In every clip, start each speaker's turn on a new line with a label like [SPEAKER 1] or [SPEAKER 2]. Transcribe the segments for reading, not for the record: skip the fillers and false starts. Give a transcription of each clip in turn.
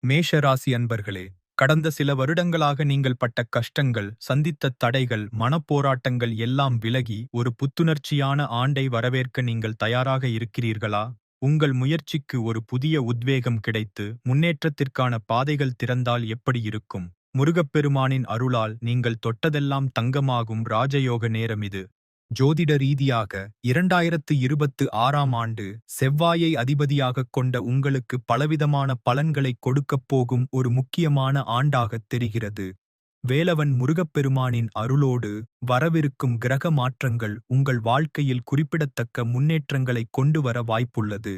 [SPEAKER 1] மேஷ ராசி அன்பர்களே, கடந்த சில வருடங்களாக நீங்கள் பட்ட கஷ்டங்கள், சந்தித்த தடைகள், மனப்போராட்டங்கள் எல்லாம் விலகி ஒரு புத்துணர்ச்சியான ஆண்டை வரவேற்க நீங்கள் தயாராக இருக்கிறீர்களா? உங்கள் முயற்சிக்கு ஒரு புதிய உத்வேகம் கிடைத்து முன்னேற்றத்திற்கான பாதைகள் திறந்தால் எப்படி இருக்கும்? முருகப்பெருமானின் அருளால் நீங்கள் தொட்டதெல்லாம் தங்கமாகும் ராஜயோக நேரம் இது. ஜோதிட ரீதியாக 2026ஆம் ஆண்டு செவ்வாயை அதிபதியாகக் கொண்ட உங்களுக்கு பலவிதமான பலன்களைக் கொடுக்கப் போகும் ஒரு முக்கியமான ஆண்டாகத் தெரிகிறது. வேலவன் முருகப்பெருமானின் அருளோடு வரவிருக்கும் கிரக மாற்றங்கள் உங்கள் வாழ்க்கையில் குறிப்பிடத்தக்க முன்னேற்றங்களைக் கொண்டு வர வாய்ப்புள்ளது.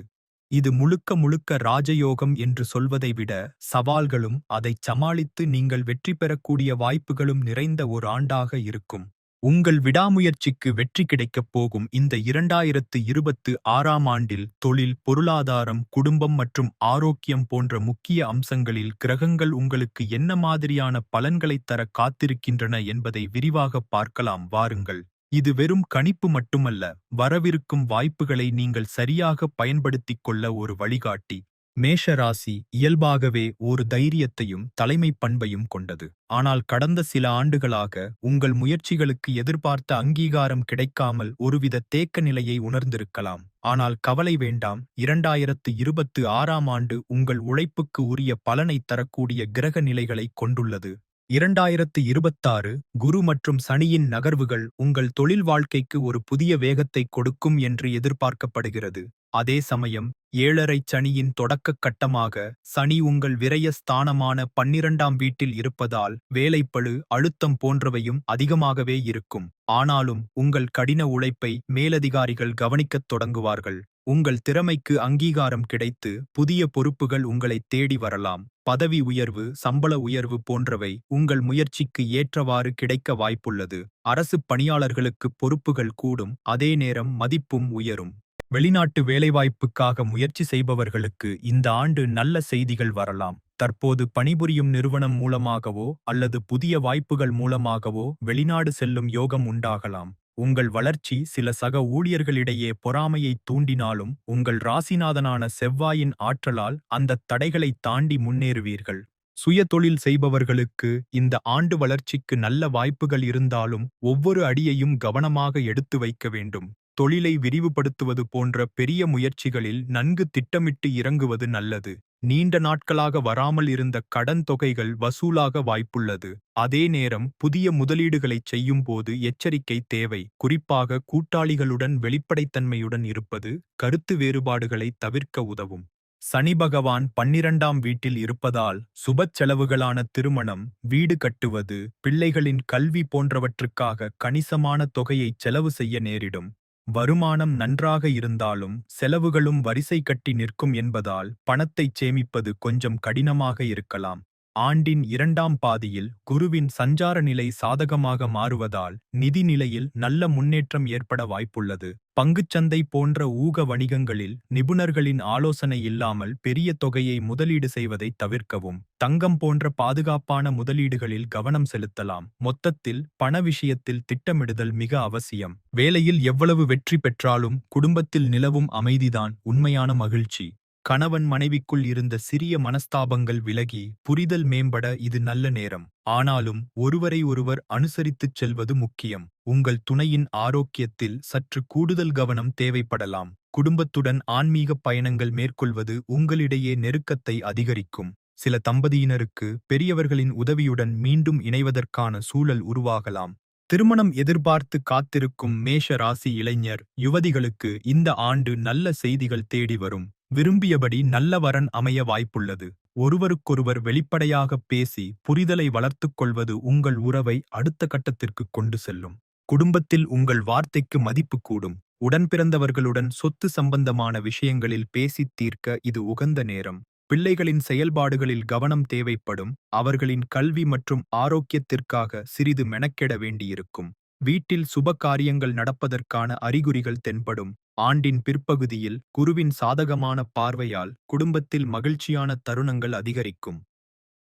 [SPEAKER 1] இது முழுக்க முழுக்க ராஜயோகம் என்று சொல்வதை விட சவால்களும் அதைச் சமாளித்து நீங்கள் வெற்றி பெறக்கூடிய வாய்ப்புகளும் நிறைந்த ஒரு ஆண்டாக இருக்கும். உங்கள் விடாமுயற்சிக்கு வெற்றி கிடைக்கப் போகும் இந்த 2026ஆம் ஆண்டில் தொழில், பொருளாதாரம், குடும்பம் மற்றும் ஆரோக்கியம் போன்ற முக்கிய அம்சங்களில் கிரகங்கள் உங்களுக்கு என்ன மாதிரியான பலன்களைத் தர காத்திருக்கின்றன என்பதை விரிவாகப் பார்க்கலாம் வாருங்கள். இது வெறும் கணிப்பு மட்டுமல்ல, வரவிருக்கும் வாய்ப்புகளை நீங்கள் சரியாக பயன்படுத்திக் கொள்ள ஒரு வழிகாட்டி. மேஷ ராசி இயல்பாகவே ஒரு தைரியத்தையும் தலைமைப் பண்பையும் கொண்டது. ஆனால் கடந்த சில ஆண்டுகளாக உங்கள் முயற்சிகளுக்கு எதிர்பார்த்த அங்கீகாரம் கிடைக்காமல் ஒருவித தேக்க நிலையை உணர்ந்திருக்கலாம். ஆனால் கவலை வேண்டாம், 2026ஆம் ஆண்டு உங்கள் உழைப்புக்கு உரிய பலனைத் தரக்கூடிய கிரக நிலைகளைக் கொண்டுள்ளது. 2026 குரு மற்றும் சனியின் நகர்வுகள் உங்கள் தொழில் வாழ்க்கைக்கு ஒரு புதிய வேகத்தைக் கொடுக்கும் என்று எதிர்பார்க்கப்படுகிறது. அதே சமயம் 7.5 சனியின் தொடக்கக் கட்டமாக சனி உங்கள் விரய ஸ்தானமான 12ஆம் வீட்டில் இருப்பதால் வேலைப்பளு, அழுத்தம் போன்றவையும் அதிகமாகவே இருக்கும். ஆனாலும் உங்கள் கடின உழைப்பை மேலதிகாரிகள் கவனிக்கத் தொடங்குவார்கள். உங்கள் திறமைக்கு அங்கீகாரம் கிடைத்து புதிய பொறுப்புகள் உங்களைத் தேடி வரலாம். பதவி உயர்வு, சம்பள உயர்வு போன்றவை உங்கள் முயற்சிக்கு ஏற்றவாறு கிடைக்க வாய்ப்புள்ளது. அரசு பணியாளர்களுக்கு பொறுப்புகள் கூடும், அதே நேரம் மதிப்பும் உயரும். வெளிநாட்டு வேலைவாய்ப்புக்காக முயற்சி செய்பவர்களுக்கு இந்த ஆண்டு நல்ல செய்திகள் வரலாம். தற்போது பணிபுரியும் நிறுவனம் மூலமாகவோ அல்லது புதிய வாய்ப்புகள் மூலமாகவோ வெளிநாடு செல்லும் யோகம் உண்டாகலாம். உங்கள் வளர்ச்சி சில சக ஊழியர்களிடையே பொறாமையைத் தூண்டினாலும் உங்கள் ராசிநாதனான செவ்வாயின் ஆற்றலால் அந்தத் தடைகளைத் தாண்டி முன்னேறுவீர்கள். சுய தொழில் செய்பவர்களுக்கு இந்த ஆண்டு வளர்ச்சிக்கு நல்ல வாய்ப்புகள் இருந்தாலும் ஒவ்வொரு அடியையும் கவனமாக எடுத்து வைக்க வேண்டும். தொழிலை விரிவுபடுத்துவது போன்ற பெரிய முயற்சிகளில் நன்கு திட்டமிட்டு இறங்குவது நல்லது. நீண்ட நாட்களாக வராமல் இருந்த கடன் தொகைகள் வசூலாக வாய்ப்புள்ளது. அதே நேரம் புதிய முதலீடுகளைச் செய்யும்போது எச்சரிக்கை தேவை. குறிப்பாக கூட்டாளிகளுடன் வெளிப்படைத்தன்மையுடன் இருப்பது கருத்து வேறுபாடுகளை தவிர்க்க உதவும். சனி பகவான் 12ஆம் வீட்டில் இருப்பதால் சுபச் செலவுகளான திருமணம், வீடு கட்டுவது, பிள்ளைகளின் கல்வி போன்றவற்றுக்காக கணிசமான தொகையைச் செலவு செய்ய நேரிடும். வருமானம் நன்றாக இருந்தாலும் செலவுகளும் வரிசை கட்டி நிற்கும் என்பதால் பணத்தைச் சேமிப்பது கொஞ்சம் கடினமாக இருக்கலாம். ஆண்டின் 2ஆம் பாதியில் குருவின் சஞ்சார நிலை சாதகமாக மாறுவதால் நிதி நிலையில் நல்ல முன்னேற்றம் ஏற்பட வாய்ப்புள்ளது. பங்குச்சந்தை போன்ற ஊக வணிகங்களில் நிபுணர்களின் ஆலோசனை இல்லாமல் பெரிய தொகையை முதலீடு செய்வதை தவிர்க்கவும். தங்கம் போன்ற பாதுகாப்பான முதலீடுகளில் கவனம் செலுத்தலாம். மொத்தத்தில் பண விஷயத்தில் திட்டமிடுதல் மிக அவசியம். வேலையில் எவ்வளவு வெற்றி பெற்றாலும் குடும்பத்தில் நிலவும் அமைதிதான் உண்மையான மகிழ்ச்சி. கணவன் மனைவிக்குள் இருந்த சிறிய மனஸ்தாபங்கள் விலகி புரிதல் மேம்பட இது நல்ல நேரம். ஆனாலும் ஒருவரை ஒருவர் அனுசரித்துச் செல்வது முக்கியம். உங்கள் துணையின் ஆரோக்கியத்தில் சற்று கூடுதல் கவனம் தேவைப்படலாம். குடும்பத்துடன் ஆன்மீக பயணங்கள் மேற்கொள்வது உங்களிடையே நெருக்கத்தை அதிகரிக்கும். சில தம்பதியினருக்கு பெரியவர்களின் உதவியுடன் மீண்டும் இணைவதற்கான சூழல் உருவாகலாம். திருமணம் எதிர்பார்த்து காத்திருக்கும் மேஷ ராசி இளைஞர் யுவதிகளுக்கு இந்த ஆண்டு நல்ல செய்திகள் தேடி வரும். விரும்பியபடி நல்ல வரன் அமைய வாய்ப்புள்ளது. ஒருவருக்கொருவர் வெளிப்படையாகப் பேசி புரிதலை வளர்த்துக் கொள்வது உங்கள் உறவை அடுத்த கட்டத்திற்கு கொண்டு செல்லும். குடும்பத்தில் உங்கள் வார்த்தைக்கு மதிப்பு கூடும். உடன்பிறந்தவர்களுடன் சொத்து சம்பந்தமான விஷயங்களில் பேசித் தீர்க்க இது உகந்த நேரம். பிள்ளைகளின் செயல்பாடுகளில் கவனம் தேவைப்படும். அவர்களின் கல்வி மற்றும் ஆரோக்கியத்திற்காக சிறிது மெனக்கெட வேண்டியிருக்கும். வீட்டில் சுப காரியங்கள் நடப்பதற்கான அறிகுறிகள் தென்படும். ஆண்டின் பிற்பகுதியில் குருவின் சாதகமான பார்வையால் குடும்பத்தில் மகிழ்ச்சியான தருணங்கள் அதிகரிக்கும்.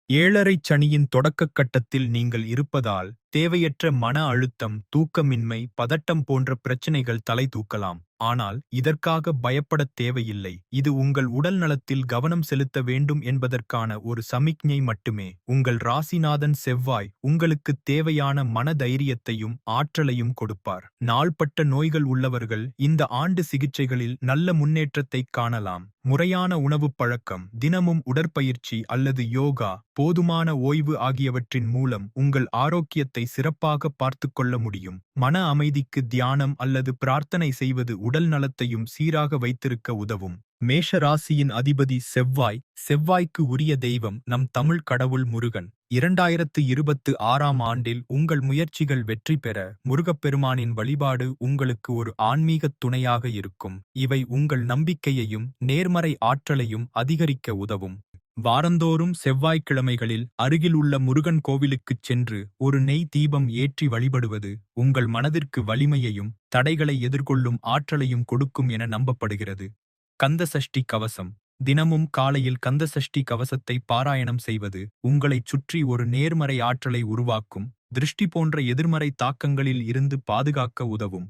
[SPEAKER 1] 7.5 சனியின் தொடக்கக் கட்டத்தில் நீங்கள் இருப்பதால் தேவையற்ற மன அழுத்தம், தூக்கமின்மை, பதட்டம் போன்ற பிரச்சினைகள் தலை தூக்கலாம். ஆனால் இதற்காக பயப்படத் தேவையில்லை. இது உங்கள் உடல் நலத்தில் கவனம் செலுத்த வேண்டும் என்பதற்கான ஒரு சமிக்ஞை மட்டுமே. உங்கள் ராசிநாதன் செவ்வாய் உங்களுக்குத் தேவையான மனதைரியத்தையும் ஆற்றலையும் கொடுப்பார். நாள்பட்ட நோய்கள் உள்ளவர்கள் இந்த ஆண்டு சிகிச்சைகளில் நல்ல முன்னேற்றத்தைக் காணலாம். முறையான உணவுப் பழக்கம், தினமும் உடற்பயிற்சி அல்லது யோகா, போதுமான ஓய்வு ஆகியவற்றின் மூலம் உங்கள் ஆரோக்கியத்தை சிறப்பாக பார்த்துக்கொள்ள முடியும். மன அமைதிக்கு தியானம் அல்லது பிரார்த்தனை செய்வது உடல் நலத்தையும் சீராக வைத்திருக்க உதவும். மேஷ ராசியின் அதிபதி செவ்வாய். செவ்வாய்க்கு உரிய தெய்வம் நம் தமிழ் கடவுள் முருகன். 2026ஆம் ஆண்டில் உங்கள் முயற்சிகள் வெற்றி பெற முருகப்பெருமானின் வழிபாடு உங்களுக்கு ஒரு ஆன்மீகத் துணையாக இருக்கும். இவை உங்கள் நம்பிக்கையையும் நேர்மறை ஆற்றலையும் அதிகரிக்க உதவும். வாரந்தோறும் செவ்வாய்க்கிழமைகளில் அருகில் உள்ள முருகன் கோவிலுக்குச் சென்று ஒரு நெய் தீபம் ஏற்றி வழிபடுவது உங்கள் மனதிற்கு வலிமையையும் தடைகளை எதிர்கொள்ளும் ஆற்றலையும் கொடுக்கும் என நம்பப்படுகிறது. கந்தசஷ்டி கவசம். தினமும் காலையில் கந்தசஷ்டி கவசத்தை பாராயணம் செய்வது உங்களைச் சுற்றி ஒரு நேர்மறை ஆற்றலை உருவாக்கும். திருஷ்டி போன்ற எதிர்மறை தாக்கங்களில் இருந்து பாதுகாக்க உதவும்.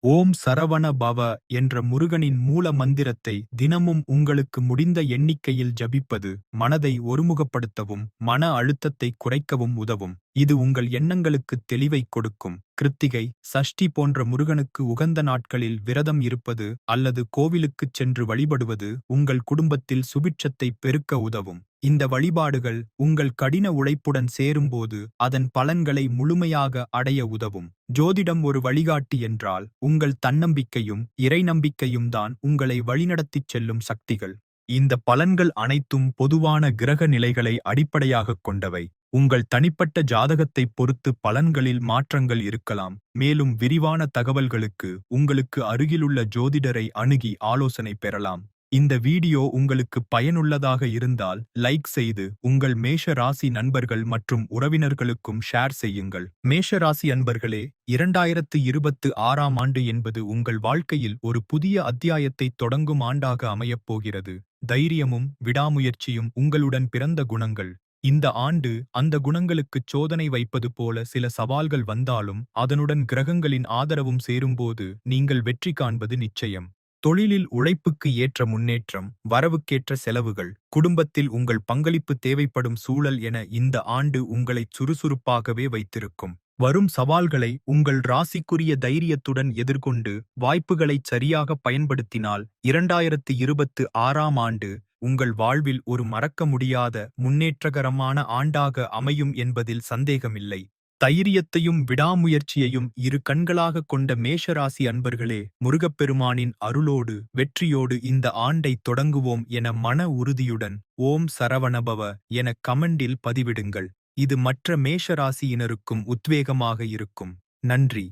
[SPEAKER 1] ஓம் சரவண பவ என்ற முருகனின் மூல மந்திரத்தை தினமும் உங்களுக்கு முடிந்த எண்ணிக்கையில் ஜபிப்பது மனதை ஒருமுகப்படுத்தவும் மன அழுத்தத்தை குறைக்கவும் உதவும். இது உங்கள் எண்ணங்களுக்கு தெளிவை கொடுக்கும். கிருத்திகை, சஷ்டி போன்ற முருகனுக்கு உகந்த நாட்களில் விரதம் இருப்பது அல்லது கோவிலுக்குச் சென்று வழிபடுவது உங்கள் குடும்பத்தில் சுபிட்சத்தை பெருக்க உதவும். இந்த வழிபாடுகள் உங்கள் கடின உழைப்புடன் சேரும்போது அதன் பலன்களை முழுமையாக அடைய உதவும். ஜோதிடம் ஒரு வழிகாட்டி என்றால் உங்கள் தன்னம்பிக்கையும் இறை நம்பிக்கையும் தான் உங்களை வழிநடத்திச் செல்லும் சக்திகள். இந்த பலன்கள் அனைத்தும் பொதுவான கிரக நிலைகளை அடிப்படையாகக் கொண்டவை. உங்கள் தனிப்பட்ட ஜாதகத்தைப் பொறுத்து பலன்களில் மாற்றங்கள் இருக்கலாம். மேலும் விரிவான தகவல்களுக்கு உங்களுக்கு அருகிலுள்ள ஜோதிடரை அணுகி ஆலோசனை பெறலாம். இந்த வீடியோ உங்களுக்கு பயனுள்ளதாக இருந்தால் லைக் செய்து உங்கள் மேஷ ராசி நண்பர்கள் மற்றும் உறவினர்களுக்கும் ஷேர் செய்யுங்கள். மேஷ ராசி அன்பர்களே, 2026ஆம் ஆண்டு என்பது உங்கள் வாழ்க்கையில் ஒரு புதிய அத்தியாயத்தை தொடங்கும் ஆண்டாக அமையப் போகிறது. தைரியமும் விடாமுயற்சியும் உங்களுடன் பிறந்த குணங்கள். இந்த ஆண்டு அந்த குணங்களுக்குச் சோதனை வைப்பது போல சில சவால்கள் வந்தாலும் அதனுடன் கிரகங்களின் ஆதரவும் சேரும்போது நீங்கள் வெற்றி காண்பது நிச்சயம். தொழிலில் உழைப்புக்கு ஏற்ற முன்னேற்றம், வரவுக்கேற்ற செலவுகள், குடும்பத்தில் உங்கள் பங்களிப்பு தேவைப்படும் சூழல் என இந்த ஆண்டு உங்களைச் சுறுசுறுப்பாகவே வைத்திருக்கும். வரும் சவால்களை உங்கள் ராசிக்குரிய தைரியத்துடன் எதிர்கொண்டு வாய்ப்புகளைச் சரியாக பயன்படுத்தினால் 2026ஆம் ஆண்டு உங்கள் வாழ்வில் ஒரு மறக்க முடியாத முன்னேற்றகரமான ஆண்டாக அமையும் என்பதில் சந்தேகமில்லை. தைரியத்தையும் விடாமுயற்சியையும் இரு கண்களாகக் கொண்ட மேஷராசி அன்பர்களே, முருகப்பெருமானின் அருளோடு வெற்றியோடு இந்த ஆண்டை தொடங்குவோம் என மன உறுதியுடன் ஓம் சரவணபவ என கமெண்டில் பதிவிடுங்கள். இது மற்ற மேஷராசியினருக்கும் உத்வேகமாக இருக்கும். நன்றி.